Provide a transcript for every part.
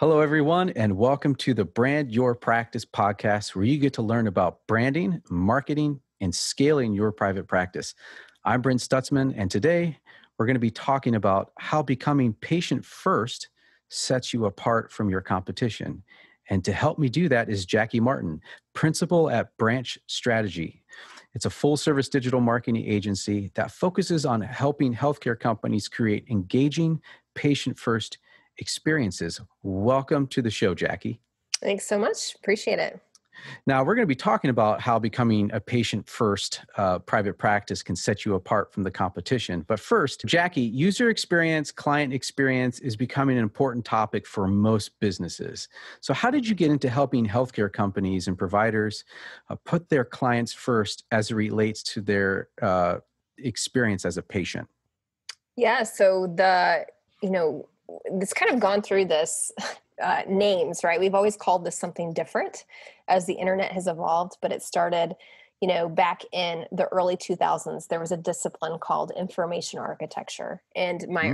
Hello, everyone, and welcome to the Brand Your Practice podcast, where you get to learn about branding, marketing, and scaling your private practice. I'm Brent Stutzman, and today we're going to be talking about how becoming patient first sets you apart from your competition. And to help me do that is Jackie Martin, principal at Branch Strategy. It's a full-service digital marketing agency that focuses on helping healthcare companies create engaging, patient-first experiences. Welcome to the show, Jackie. Thanks so much. Appreciate it. Now, we're going to be talking about how becoming a patient-first private practice can set you apart from the competition. But first, Jackie, user experience, client experience is becoming an important topic for most businesses. So how did you get into helping healthcare companies and providers put their clients first as it relates to their experience as a patient? Yeah, so it's kind of gone through this names, right? We've always called this something different as the internet has evolved, but it started, back in the early 2000s. There was a discipline called information architecture. And my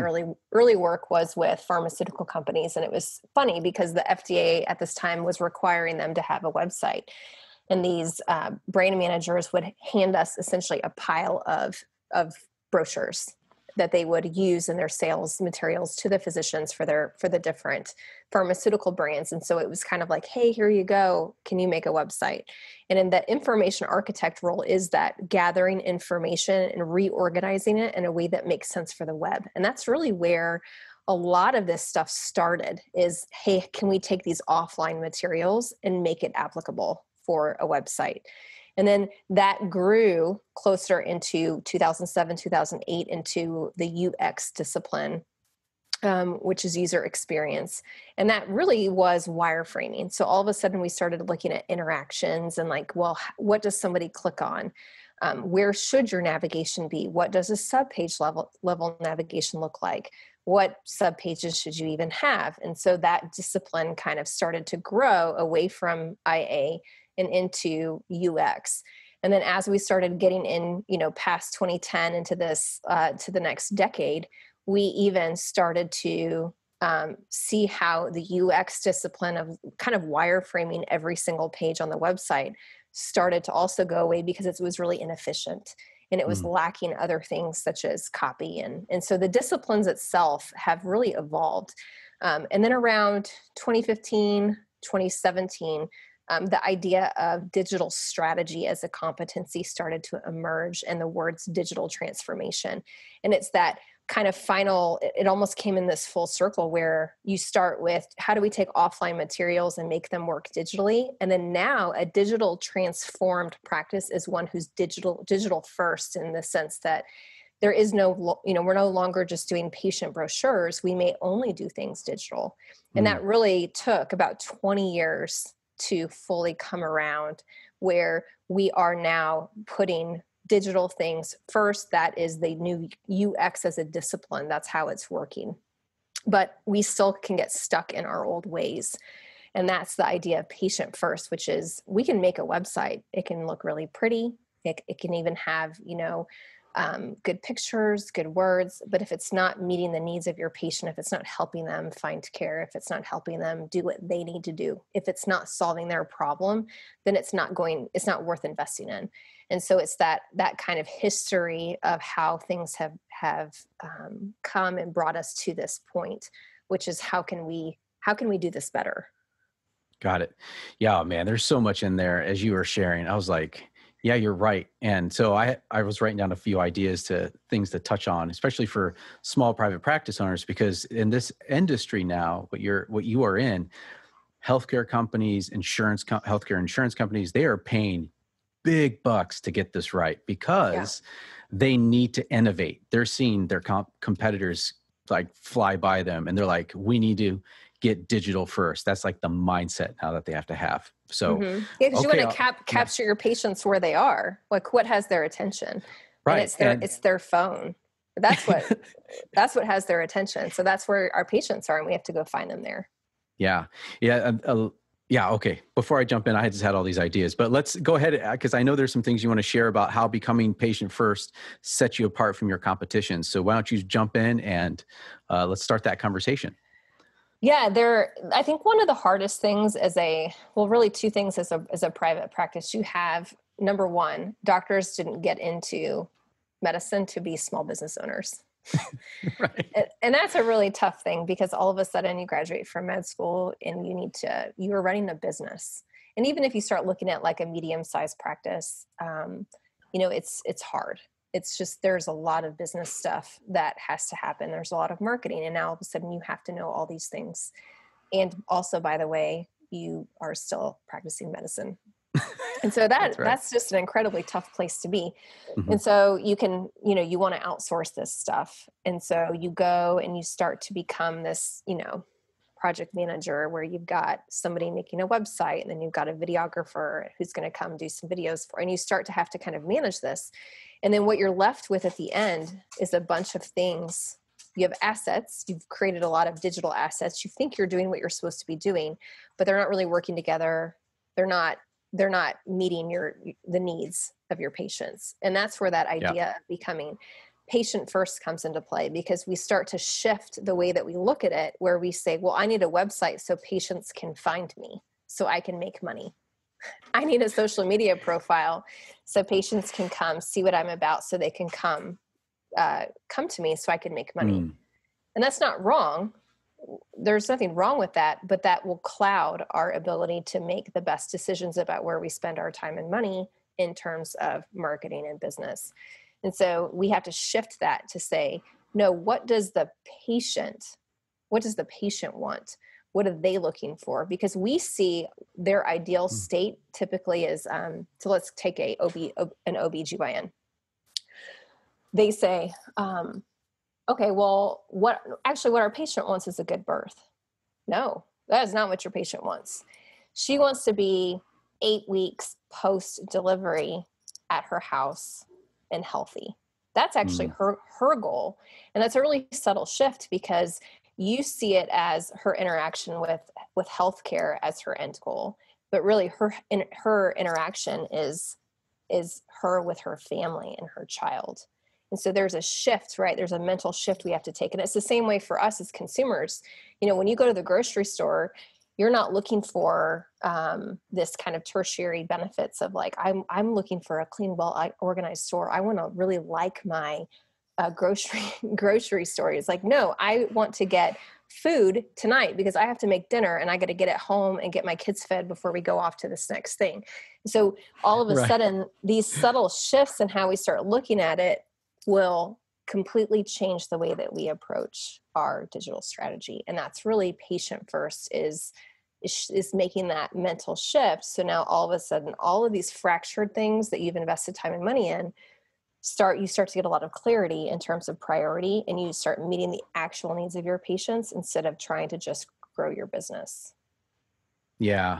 early work was with pharmaceutical companies. And it was funny because the FDA at this time was requiring them to have a website. And these brand managers would hand us essentially a pile of brochures that they would use in their sales materials to the physicians for the different pharmaceutical brands. And so it was kind of like, hey, here you go. Can you make a website? And in that information architect role is that gathering information and reorganizing it in a way that makes sense for the web. And that's really where a lot of this stuff started is, hey, can we take these offline materials and make it applicable for a website? And then that grew closer into 2007, 2008 into the UX discipline, which is user experience. And that really was wireframing. So all of a sudden we started looking at interactions and like, well, what does somebody click on? Where should your navigation be? What does a subpage level navigation look like? What subpages should you even have? And so that discipline kind of started to grow away from IA and into UX. And then as we started getting in, past 2010 into this, to the next decade, we even started to see how the UX discipline of kind of wireframing every single page on the website started to also go away because it was really inefficient and it was lacking other things such as copy. And so the disciplines itself have really evolved. And then around 2015, 2017, the idea of digital strategy as a competency started to emerge and the words digital transformation. And it's that kind of final, it almost came in this full circle where you start with how do we take offline materials and make them work digitally? And then now a digital transformed practice is one who's digital first in the sense that there is no, we're no longer just doing patient brochures. We may only do things digital. And that really took about 20 years to fully come around where we are now putting digital things first. That is the new UX as a discipline. That's how it's working. But we still can get stuck in our old ways. And that's the idea of patient first, which is we can make a website. It can look really pretty. It can even have, good pictures, good words, but if it's not meeting the needs of your patient, if it's not helping them find care, if it's not helping them do what they need to do, if it's not solving their problem, then it's not worth investing in. And so it's that kind of history of how things have come and brought us to this point, which is how can we do this better? Got it. Yeah, man, there's so much in there as you were sharing. I was like, yeah, you're right. And so I was writing down a few ideas to things to touch on, especially for small private practice owners, because in this industry now, what you are in, healthcare companies, healthcare insurance companies, they are paying big bucks to get this right because they need to innovate. They're seeing their competitors like fly by them and they're like, we need to get digital first. That's like the mindset now that they have to have. So, yeah, because you want to capture your patients where they are. Like what has their attention, right? And it's their phone. That's what has their attention. So that's where our patients are, and we have to go find them there. Yeah. Okay. Before I jump in, I just had all these ideas, but let's go ahead because I know there's some things you want to share about how becoming patient first sets you apart from your competition. So why don't you jump in and let's start that conversation. Yeah, I think one of the hardest things really two things as a private practice, you have, number one, doctors didn't get into medicine to be small business owners. Right. And that's a really tough thing, because all of a sudden you graduate from med school and you are running a business. And even if you start looking at like a medium-sized practice, it's hard. It's just, there's a lot of business stuff that has to happen. There's a lot of marketing. And now all of a sudden you have to know all these things. And also, by the way, you are still practicing medicine. And so that's just an incredibly tough place to be. Mm-hmm. And so you want to outsource this stuff. And so you go and you start to become this, project manager, where you've got somebody making a website, and then you've got a videographer who's going to come do some videos and you start to have to kind of manage this. And then what you're left with at the end is a bunch of things. You have assets. You've created a lot of digital assets. You think you're doing what you're supposed to be doing, but they're not really working together. They're not meeting the needs of your patients. And that's where that idea of becoming patient first comes into play, because we start to shift the way that we look at it, where we say, well, I need a website so patients can find me, so I can make money. I need a social media profile so patients can come see what I'm about, so they can come to me so I can make money. And that's not wrong. There's nothing wrong with that, but that will cloud our ability to make the best decisions about where we spend our time and money in terms of marketing and business. And so we have to shift that to say, no, what does the patient want? What are they looking for? Because we see their ideal state typically is, so let's take an OBGYN. They say, okay, well, what our patient wants is a good birth. No, that is not what your patient wants. She wants to be 8 weeks post-delivery at her house and healthy. That's actually her goal. And that's a really subtle shift, because you see it as her interaction with healthcare as her end goal. But really her interaction is her with her family and her child. And so there's a shift, right? There's a mental shift we have to take. And it's the same way for us as consumers. When you go to the grocery store, you're not looking for this kind of tertiary benefits of like, I'm looking for a clean, well organized store. I want to really like my grocery store. It's like, no, I want to get food tonight because I have to make dinner and I got to get it home and get my kids fed before we go off to this next thing. So all of a sudden, these subtle shifts in how we start looking at it will completely change the way that we approach our digital strategy. And that's really patient first is making that mental shift. So now all of a sudden, all of these fractured things that you've invested time and money in, you start to get a lot of clarity in terms of priority, and you start meeting the actual needs of your patients instead of trying to just grow your business. Yeah.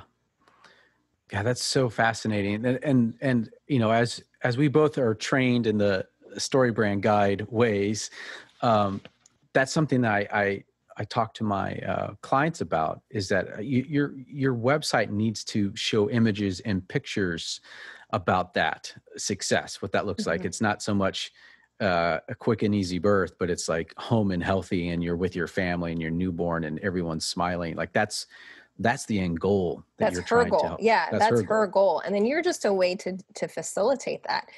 Yeah, that's so fascinating. And as we both are trained in the StoryBrand Guide ways, that's something that I talk to my clients about, is that your website needs to show images and pictures about that success, what that looks like. It's not so much a quick and easy birth, but it's like home and healthy, and you're with your family and your newborn and everyone's smiling. Like that's the end goal that you're trying to help. Yeah, that's her goal. And then you're just a way to facilitate that.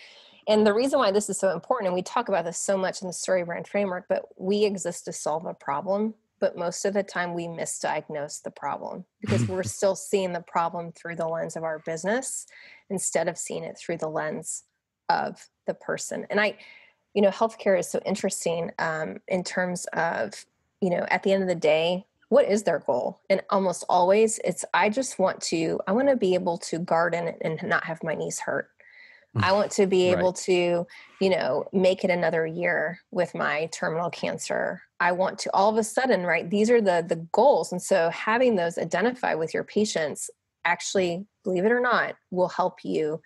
And the reason why this is so important, and we talk about this so much in the StoryBrand framework, but we exist to solve a problem. But most of the time we misdiagnose the problem because we're still seeing the problem through the lens of our business instead of seeing it through the lens of the person. And healthcare is so interesting in terms of, at the end of the day, what is their goal? And almost always I want to be able to garden and not have my knees hurt. I want to be able to, make it another year with my terminal cancer. I want to, all of a sudden, right, these are the goals. And so having those identify with your patients actually, believe it or not, will help you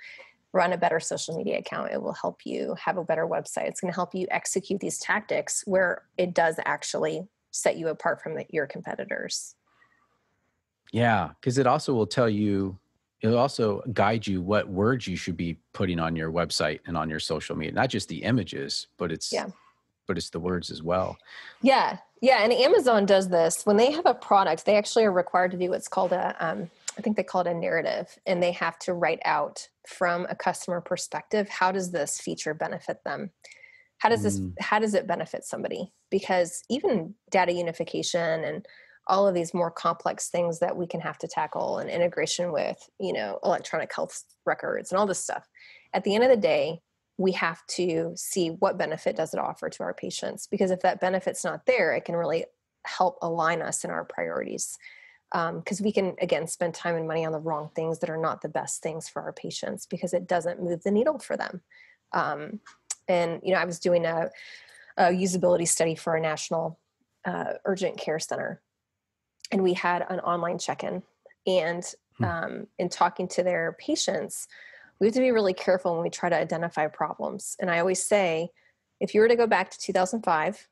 run a better social media account. It will help you have a better website. It's going to help you execute these tactics where it does actually set you apart from your competitors. Yeah, because it also will tell you, it'll also guide you what words you should be putting on your website and on your social media. Not just the images, but it's the words as well. Yeah. Yeah, and Amazon does this. When they have a product, they actually are required to do what's called I think they call it a narrative, and they have to write out from a customer perspective, how does this feature benefit them? Mm, How does it benefit somebody? Because even data unification and all of these more complex things that we can have to tackle, and integration with, electronic health records and all this stuff. At the end of the day, we have to see what benefit does it offer to our patients, because if that benefit's not there, it can really help align us in our priorities. Because we can, again, spend time and money on the wrong things that are not the best things for our patients, because it doesn't move the needle for them. And I was doing a usability study for a national urgent care center, and we had an online check-in. And hmm, in talking to their patients, we have to be really careful when we try to identify problems. And I always say, if you were to go back to 2005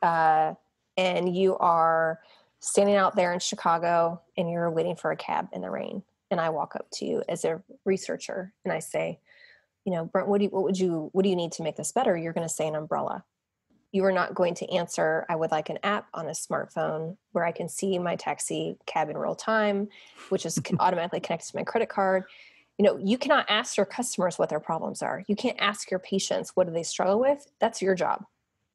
and you are standing out there in Chicago and you're waiting for a cab in the rain, and I walk up to you as a researcher and I say, Brent, what do you need to make this better? You're going to say an umbrella. You are not going to answer, I would like an app on a smartphone where I can see my taxi cab in real time, which is automatically connected to my credit card. You cannot ask your customers what their problems are. You can't ask your patients, what do they struggle with? That's your job.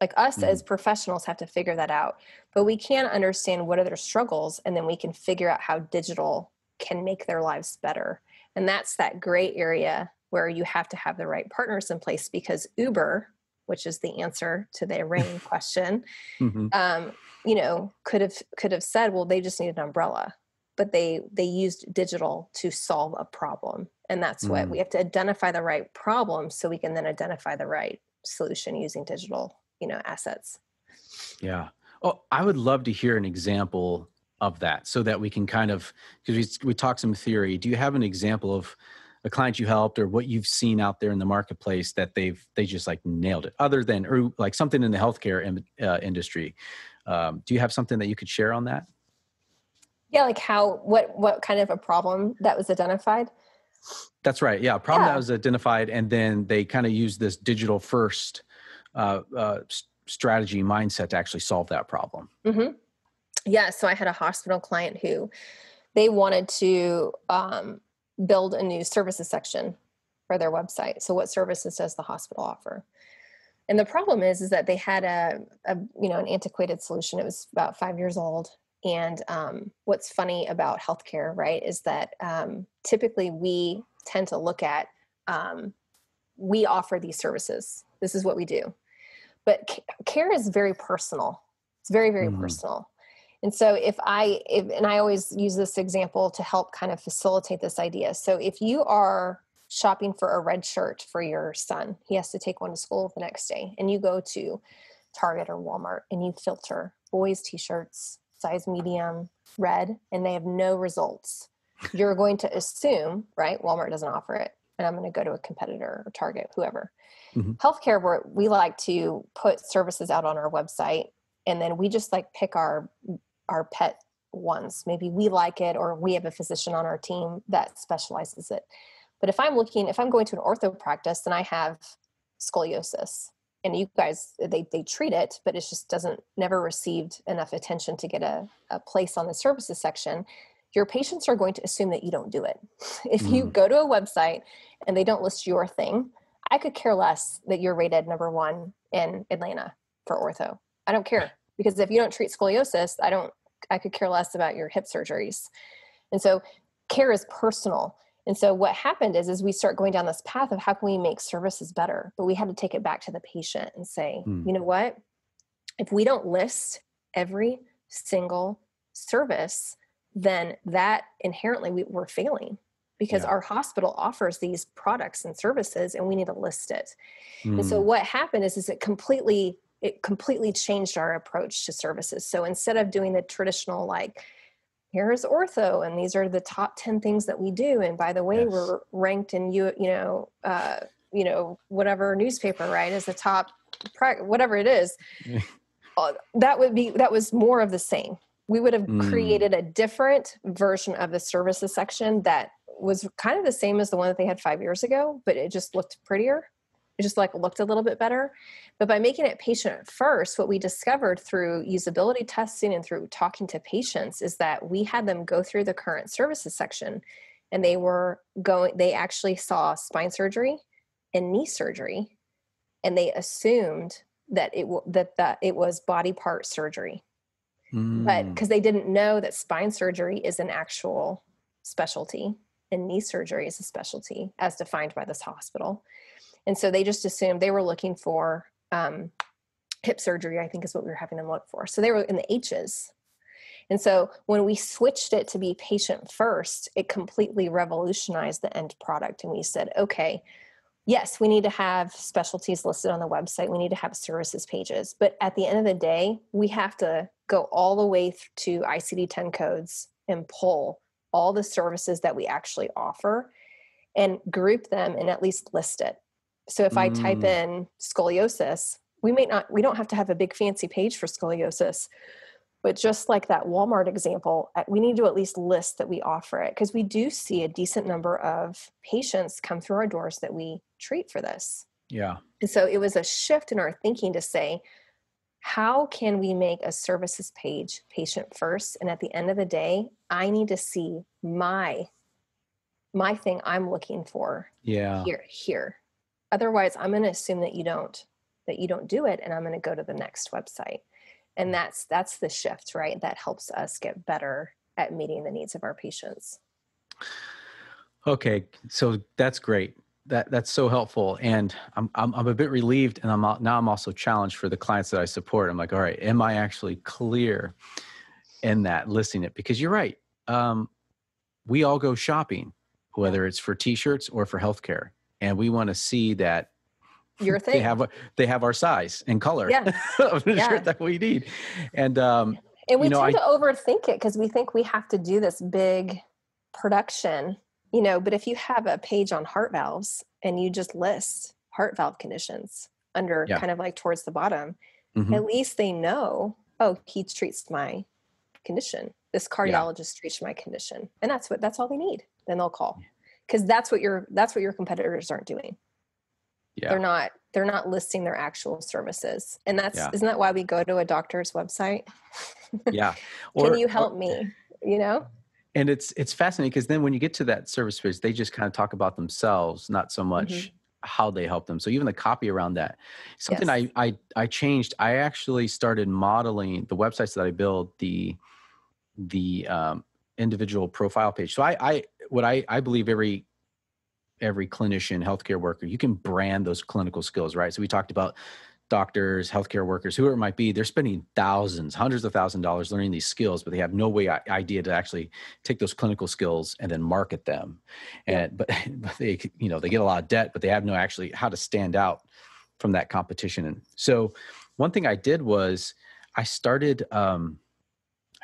Like, us mm, as professionals have to figure that out, but we can understand what are their struggles, and then we can figure out how digital can make their lives better. And that's that gray area where you have to have the right partners in place, because Uber, which is the answer to the rain question, mhm. could have said, well, they just need an umbrella, but they used digital to solve a problem. And that's what we Mm, have to identify, the right problem, so we can then identify the right solution using digital, assets. yeah. Oh, I would love to hear an example of that so that we can kind of, because we talk some theory. Do you have an example of a client you helped or what you've seen out there in the marketplace that they just like nailed it, other than, or like something in the healthcare industry? Do you have something that you could share on that? Yeah, like what kind of a problem that was identified? That's right. Yeah. A problem that Yeah. was identified, and then they kind of used this digital first strategy mindset to actually solve that problem. hmm Yeah. So I had a hospital client who they wanted to build a new services section for their website. So what services does the hospital offer? And the problem is that they had an antiquated solution. It was about 5 years old. And what's funny about healthcare, right, is that typically we tend to look at, we offer these services. This is what we do. But care is very personal. It's very, very Mhm. personal. And so and I always use this example to help kind of facilitate this idea. So if you are shopping for a red shirt for your son, he has to take one to school the next day, and you go to Target or Walmart and you filter boys t-shirts, size medium, red, and they have no results. You're going to assume, right, Walmart doesn't offer it, and I'm going to go to a competitor or Target, whoever. Mhm. Healthcare, where we like to put services out on our website, and then we just like pick our pet ones. Maybe we like it, or we have a physician on our team that specializes it. But if I'm going to an ortho practice and I have scoliosis, and you guys, they treat it, but it just doesn't, never received enough attention to get a place on the services section, your patients are going to assume that you don't do it. If you Mm. go to a website and they don't list your thing, I could care less that you're rated number one in Atlanta for ortho. I don't care, because if you don't treat scoliosis, I could care less about your hip surgeries. And so care is personal. And so what happened is we start going down this path of how can we make services better? But we had to take it back to the patient and say, Mm. you know what? If we don't list every single service, then that inherently we're failing, because Yeah. our hospital offers these products and services and we need to list it. And so Mm. what happened is it completely changed our approach to services. So instead of doing the traditional, like, here's ortho and these are the top 10 things that we do, and by the way, Yes. we're ranked in whatever newspaper, right, as the top whatever it is, that was more of the same. We would have Mm. created a different version of the services section that was kind of the same as the one that they had 5 years ago, but it just looked prettier. It just like looked a little bit better. But by making it patient first, what we discovered through usability testing and through talking to patients is that we had them go through the current services section, and they actually saw spine surgery and knee surgery, and they assumed that it was body part surgery. But because they didn't know that spine surgery is an actual specialty and knee surgery is a specialty as defined by this hospital. And so they just assumed they were looking for hip surgery, I think is what we were having them look for. So they were in the H's. And so when we switched it to be patient first, it completely revolutionized the end product. And we said, okay, yes, we need to have specialties listed on the website. We need to have services pages. But at the end of the day, we have to go all the way to ICD-10 codes and pull all the services that we actually offer and group them and at least list it. So if I type in scoliosis, we don't have to have a big fancy page for scoliosis, but just like that Walmart example, we need to at least list that we offer it, because we do see a decent number of patients come through our doors that we treat for this. Yeah. And so it was a shift in our thinking to say, how can we make a services page patient first? And at the end of the day, I need to see my thing I'm looking for here. Otherwise, I'm going to assume that you don't do it, and I'm going to go to the next website. And that's the shift, right? That helps us get better at meeting the needs of our patients. Okay, so that's great. That's so helpful, and I'm a bit relieved, and I'm also challenged for the clients that I support. I'm like, all right, am I actually clear in that listing it? Because you're right. We all go shopping, whether it's for T-shirts or for healthcare, and we want to see that your thing. They have our size and color of the shirt that we need, and we tend to overthink it because we think we have to do this big production. But if you have a page on heart valves and you just list heart valve conditions under kind of like towards the bottom, at least they know, oh, he treats my condition. This cardiologist treats my condition. And that's all they need. Then they'll call, because that's what your competitors aren't doing. Yeah. They're not listing their actual services. And isn't that why we go to a doctor's website? Yeah. Can you help me? And it's fascinating, because then when you get to that service page, they just kind of talk about themselves, not so much how they help them. So even the copy around that, something I changed. I actually started modeling the websites that I build, the individual profile page. So I believe every clinician, healthcare worker, you can brand those clinical skills, right? So we talked about doctors, healthcare workers, whoever it might be, they're spending thousands, hundreds of thousands of dollars learning these skills, but they have no idea to actually take those clinical skills and then market them. And, but they, they get a lot of debt, but they have no actually how to stand out from that competition. And so one thing I did was I started, I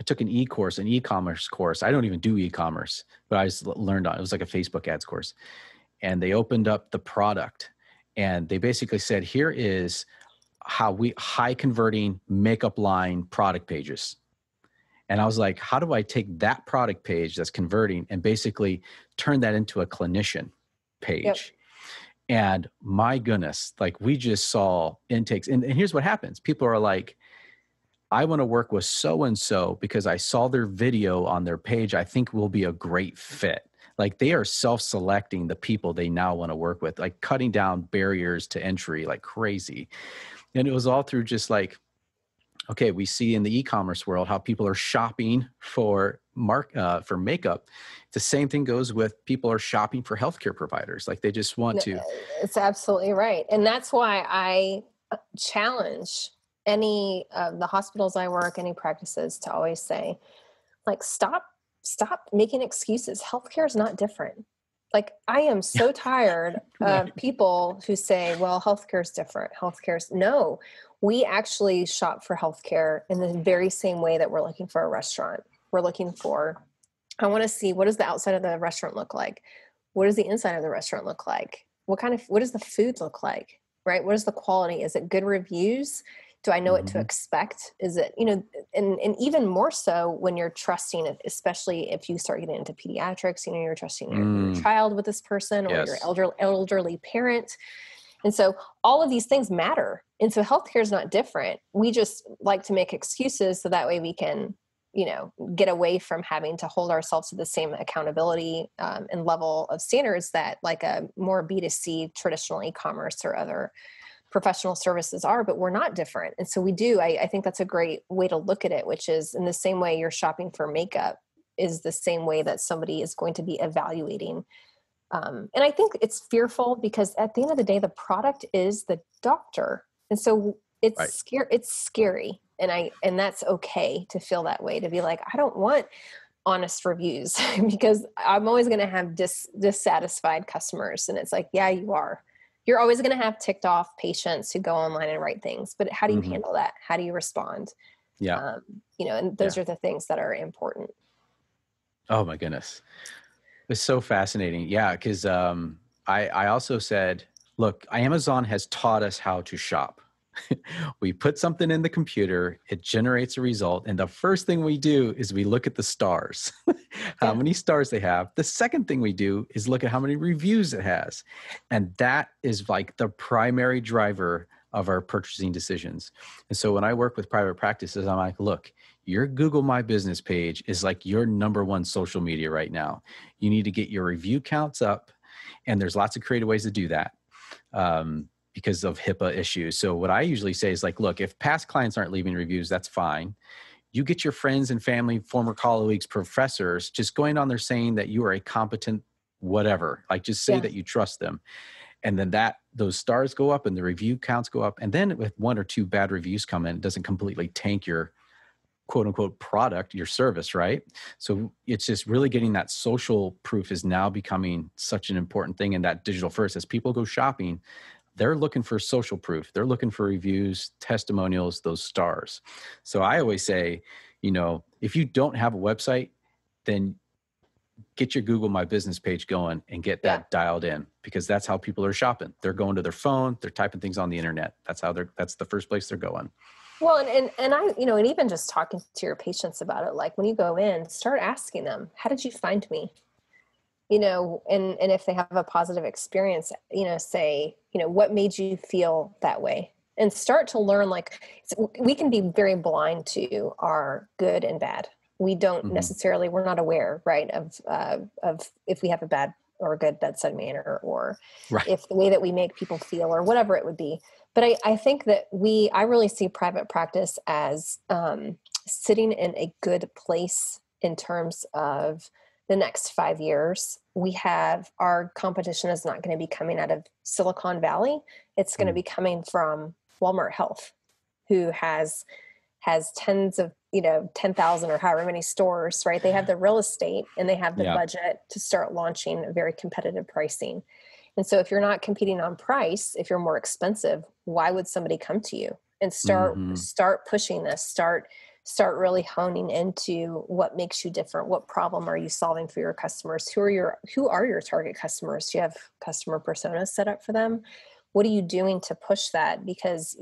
took an e-commerce course. I don't even do e-commerce, but I just learned on it. It was like a Facebook ads course. And they opened up the product, and they basically said, here is how we high converting makeup line product pages. And I was like, how do I take that product page that's converting and basically turn that into a clinician page? Yep. And my goodness, like we just saw intakes. And here's what happens. People are like, I want to work with so-and-so because I saw their video on their page. I think we'll be a great fit. Like they are self-selecting the people they now want to work with, like cutting down barriers to entry like crazy. And it was all through just like, okay, we see in the e-commerce world how people are shopping for makeup. The same thing goes with people are shopping for healthcare providers. Like they just want to. It's absolutely right. And that's why I challenge any the hospitals I work, any practices to always say, like, stop making excuses. Healthcare is not different. Like, I am so tired of people who say, well, healthcare is different. No, we actually shop for healthcare in the very same way that we're looking for a restaurant. We're looking for, I want to see, what does the outside of the restaurant look like? What does the inside of the restaurant look like? What does the food look like? Right? What is the quality? Is it good reviews? Do I know what to expect? Is it, and even more so when you're trusting it, especially if you start getting into pediatrics, you're trusting your child with this person or your elderly parent. And so all of these things matter. And so healthcare is not different. We just like to make excuses so that way we can, get away from having to hold ourselves to the same accountability and level of standards that like a more B2C traditional e-commerce or other professional services are, but we're not different. And so we do, I think that's a great way to look at it, which is in the same way you're shopping for makeup is the same way that somebody is going to be evaluating. And I think it's fearful because at the end of the day, the product is the doctor. And so it's Right. It's scary. And that's okay to feel that way, to be like, I don't want honest reviews because I'm always going to have dissatisfied customers. And it's like, yeah, you are. You're always going to have ticked off patients who go online and write things, but how do you handle that? How do you respond? Yeah. And those are the things that are important. Oh my goodness. It's so fascinating. Yeah. Cause I also said, look, Amazon has taught us how to shop. We put something in the computer, it generates a result. And the first thing we do is we look at the stars, how many stars they have. The second thing we do is look at how many reviews it has. And that is like the primary driver of our purchasing decisions. And so when I work with private practices, I'm like, look, your Google My Business page is like your number one social media right now. You need to get your review counts up. And there's lots of creative ways to do that. Because of HIPAA issues. So what I usually say is like, look, if past clients aren't leaving reviews, that's fine. You get your friends and family, former colleagues, professors, just going on there saying that you are a competent whatever, like just say that you trust them. And then those stars go up and the review counts go up. And then if one or two bad reviews come in, it doesn't completely tank your quote unquote product, your service, right? So it's just really getting that social proof is now becoming such an important thing in that digital first. As people go shopping, they're looking for social proof. They're looking for reviews, testimonials, those stars. So I always say, if you don't have a website, then get your Google My Business page going and get that dialed in, because that's how people are shopping. They're going to their phone, they're typing things on the internet. That's the first place they're going. Well, and I, and even just talking to your patients about it, like when you go in, start asking them, how did you find me? And if they have a positive experience, say, what made you feel that way? And start to learn, like, we can be very blind to our good and bad. We don't necessarily, we're not aware, right, of if we have a bad or a good bedside manner, or if the way that we make people feel or whatever it would be. But I think that I really see private practice as sitting in a good place in terms of the next 5 years. Our competition is not going to be coming out of Silicon Valley. It's going to be coming from Walmart Health, who has tens of, 10,000 or however many stores, right? They have the real estate and they have the budget to start launching very competitive pricing. And so if you're not competing on price, if you're more expensive, why would somebody come to you? And start pushing this, start really honing into what makes you different. What problem are you solving for your customers? Who are your target customers? Do you have customer personas set up for them? What are you doing to push that? Because,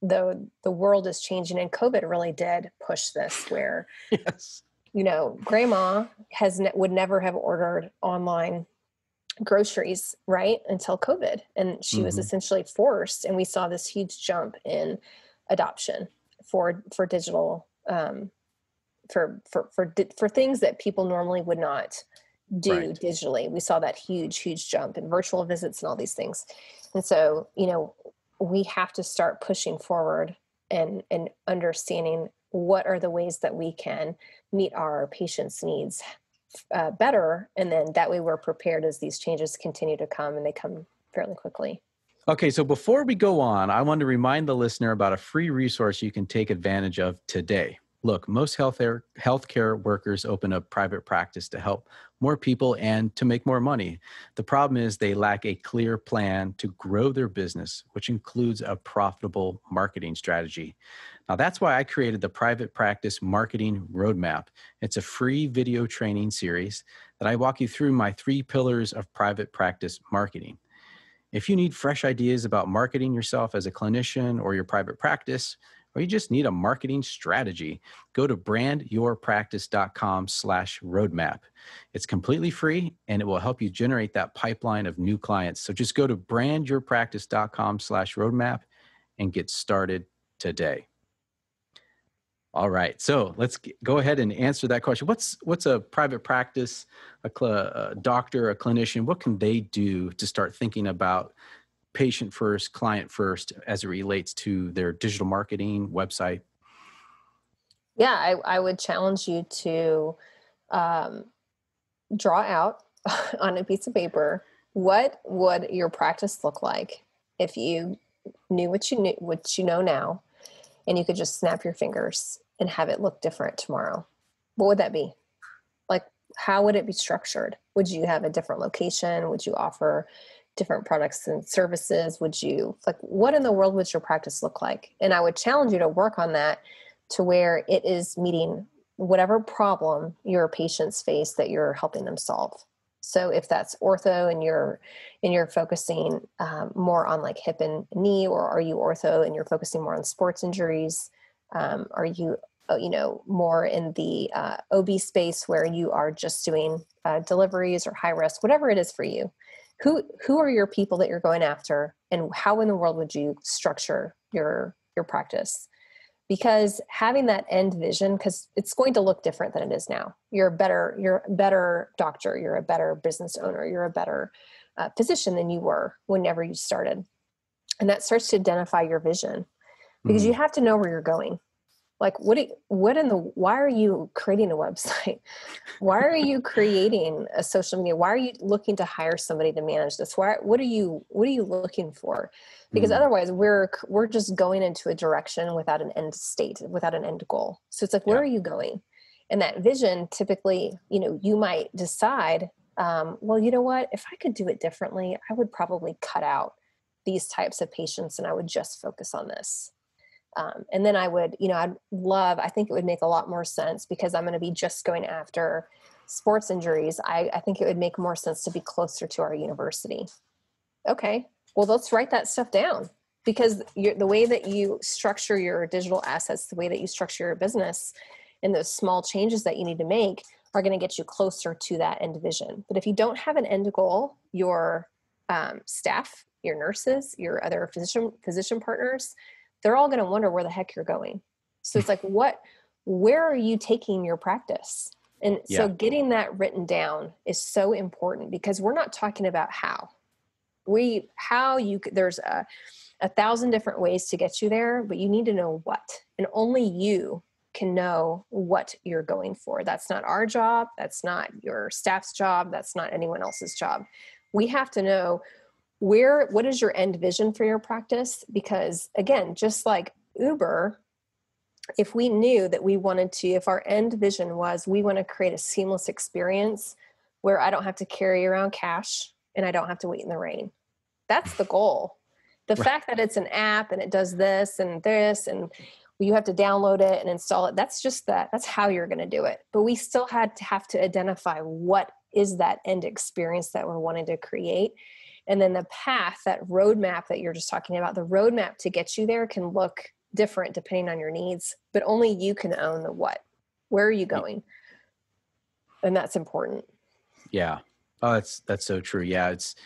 the world is changing, and COVID really did push this, where, grandma would never have ordered online groceries, right, until COVID. And she was essentially forced, and we saw this huge jump in adoption for digital, for things that people normally would not do digitally. We saw that huge jump in virtual visits and all these things. And so, we have to start pushing forward and understanding what are the ways that we can meet our patients' needs better. And then that way we're prepared as these changes continue to come, and they come fairly quickly. Okay, so before we go on, I want to remind the listener about a free resource you can take advantage of today. Look, most healthcare workers open up private practice to help more people and to make more money. The problem is they lack a clear plan to grow their business, which includes a profitable marketing strategy. Now, that's why I created the Private Practice Marketing Roadmap. It's a free video training series that I walk you through my 3 pillars of private practice marketing. If you need fresh ideas about marketing yourself as a clinician or your private practice, or you just need a marketing strategy, go to brandyourpractice.com/roadmap. It's completely free and it will help you generate that pipeline of new clients. So just go to brandyourpractice.com/roadmap and get started today. All right, so let's go ahead and answer that question. What's a private practice, a doctor, a clinician? What can they do to start thinking about patient first, client first, as it relates to their digital marketing website? Yeah, I would challenge you to draw out on a piece of paper, what would your practice look like if you knew what you know now, and you could just snap your fingers and have it look different tomorrow? What would that be? Like, how would it be structured? Would you have a different location? Would you offer different products and services? Would you, like, what in the world would your practice look like? And I would challenge you to work on that to where it is meeting whatever problem your patients face that you're helping them solve. So if that's ortho and you're focusing more on like hip and knee, or are you ortho and you're focusing more on sports injuries? Are you more in the OB space where you are just doing deliveries or high risk, whatever it is for you? Who are your people that you're going after, and how in the world would you structure your practice? Because having that end vision, because it's going to look different than it is now. You're a better doctor, you're a better business owner, you're a better physician than you were whenever you started. And that starts to identify your vision, because you have to know where you're going. Like, why are you creating a website? Why are you creating a social media? Why are you looking to hire somebody to manage this? What are you looking for? Because otherwise we're just going into a direction without an end state, without an end goal. So it's like, where are you going? And that vision, typically, you might decide, well, you know what, if I could do it differently, I would probably cut out these types of patients and I would just focus on this. And then I think it would make a lot more sense, because I'm going to be just going after sports injuries. I think it would make more sense to be closer to our university. Okay, well, let's write that stuff down, because the way that you structure your digital assets, the way that you structure your business, and those small changes that you need to make are going to get you closer to that end vision. But if you don't have an end goal, your staff, your nurses, your other physician partners, they're all going to wonder where the heck you're going. So it's like, where are you taking your practice? And so getting that written down is so important, because we're not talking about how. There's 1,000 different ways to get you there, but you need to know what, and only you can know what you're going for. That's not our job. That's not your staff's job. That's not anyone else's job. We have to know what is your end vision for your practice? Because again, just like Uber, if we knew that if our end vision was, we want to create a seamless experience where I don't have to carry around cash and I don't have to wait in the rain. That's the goal. The fact that it's an app and it does this and you have to download it and install it, that's how you're going to do it. But we still have to identify what is that end experience that we're wanting to create. And then the path, that roadmap that you're just talking about, the roadmap to get you there can look different depending on your needs, but only you can own the what. Where are you going? And that's important. Yeah. Oh, that's so true. Yeah. It's,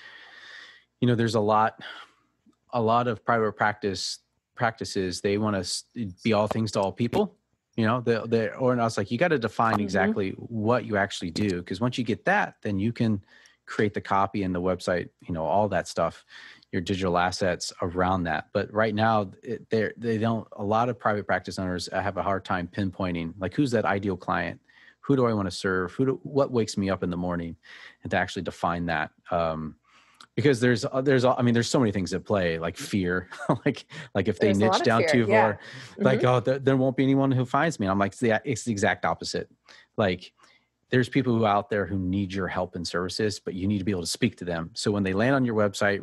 there's a lot of private practices. They want to be all things to all people, or I was like, you got to define exactly what you actually do. Because once you get that, then you can create the copy and the website, all that stuff, your digital assets around that. But right now, a lot of private practice owners have a hard time pinpointing, like, who's that ideal client? Who do I want to serve? What wakes me up in the morning? And to actually define that. Because there's so many things at play, like fear, like if they niche down too far, like, there won't be anyone who finds me. I'm like, it's the exact opposite. Like, there's people who out there who need your help and services, but you need to be able to speak to them. So when they land on your website,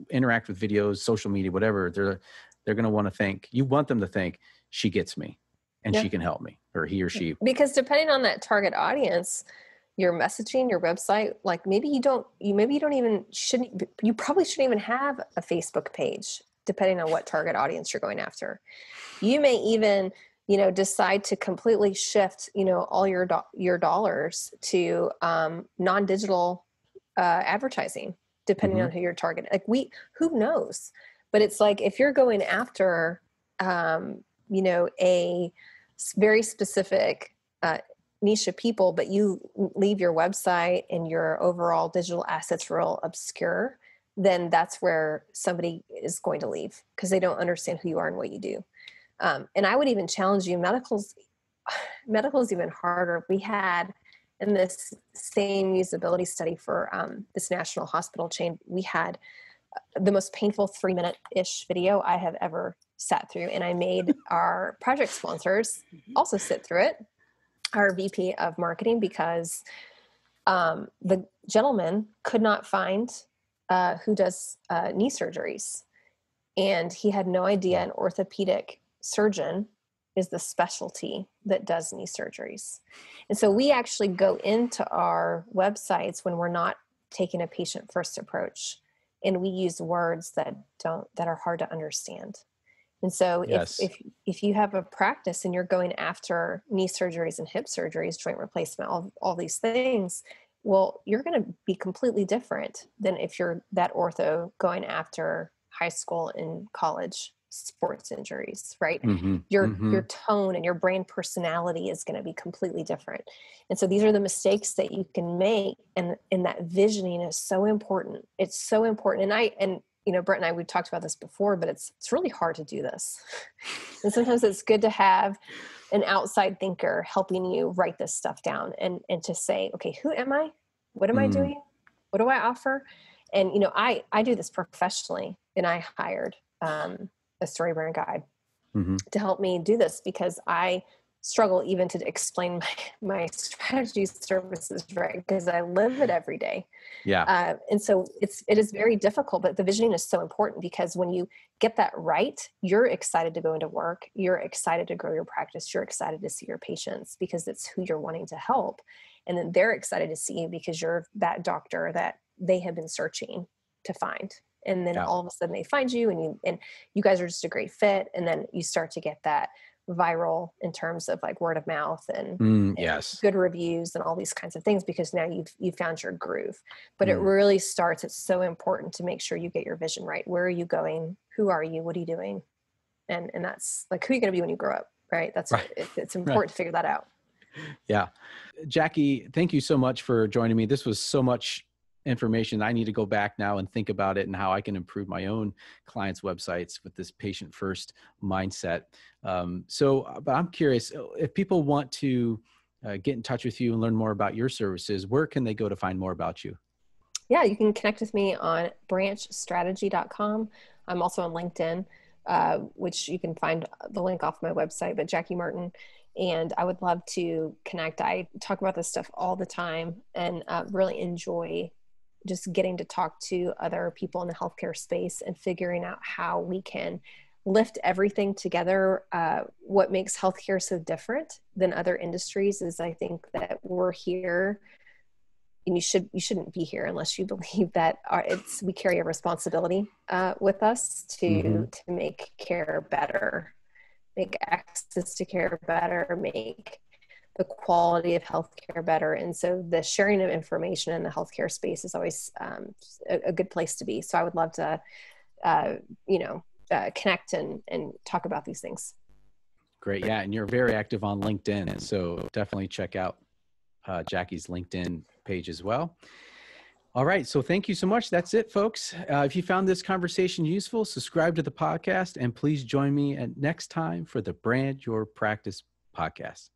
interact with videos, social media, whatever, they're going to want them to think, she gets me and she can help me, or he or she. Because depending on that target audience, your messaging, your website, like you probably shouldn't even have a Facebook page. depending on what target audience you're going after. You may even, decide to completely shift, all your dollars to non-digital advertising, depending on who you're targeting. Like who knows? But it's like, if you're going after, a very specific niche of people, but you leave your website and your overall digital assets real obscure, then that's where somebody is going to leave, because they don't understand who you are and what you do. And I would even challenge you, medical is even harder. We had, in this same usability study for this national hospital chain, we had the most painful 3-minute-ish video I have ever sat through. And I made our project sponsors also sit through it, our VP of marketing, because the gentleman could not find who does knee surgeries. And he had no idea an orthopedic surgeon is the specialty that does knee surgeries. And so we actually go into our websites when we're not taking a patient first approach, and we use words that are hard to understand. And so if you have a practice and you're going after knee surgeries and hip surgeries, joint replacement, all these things, well, you're going to be completely different than if you're that ortho going after high school and college sports injuries, right? Your tone and your brain personality is going to be completely different. And so these are the mistakes that you can make. And that visioning is so important. It's so important. And Brett and I, we've talked about this before, but it's really hard to do this. And sometimes it's good to have an outside thinker helping you write this stuff down and to say, okay, who am I? What am I doing? What do I offer? And, I do this professionally, and I hired a StoryBrand guide to help me do this, because I struggle even to explain my strategy services, right? Because I live it every day. Yeah. And so it is very difficult, but the visioning is so important, because when you get that right, you're excited to go into work. You're excited to grow your practice. You're excited to see your patients because it's who you're wanting to help. And then they're excited to see you because you're that doctor that they have been searching to find. And then all of a sudden they find you, and you guys are just a great fit. And then you start to get that viral in terms of like word of mouth and good reviews and all these kinds of things, because now you've found your groove. But it really starts, it's so important to make sure you get your vision right. Where are you going? Who are you? What are you doing? And that's like, who are you going to be when you grow up, right? That's right. It's important to figure that out. Yeah. Jackie, thank you so much for joining me. This was so much information. I need to go back now and think about it and how I can improve my own clients' websites with this patient first mindset. But I'm curious, if people want to get in touch with you and learn more about your services, where can they go to find more about you? Yeah, you can connect with me on branchstrategy.com. I'm also on LinkedIn, which you can find the link off my website, but Jackie Martin. And I would love to connect. I talk about this stuff all the time and really enjoy just getting to talk to other people in the healthcare space and figuring out how we can lift everything together. What makes healthcare so different than other industries is, I think, that we're here, and you shouldn't be here unless you believe that we carry a responsibility with us to make care better, make access to care better, make the quality of healthcare better. And so the sharing of information in the healthcare space is always a good place to be. So I would love to, connect and talk about these things. Great. Yeah. And you're very active on LinkedIn. So definitely check out Jackie's LinkedIn page as well. All right. So thank you so much. That's it, folks. If you found this conversation useful, subscribe to the podcast, and please join me next time for the Brand Your Practice podcast.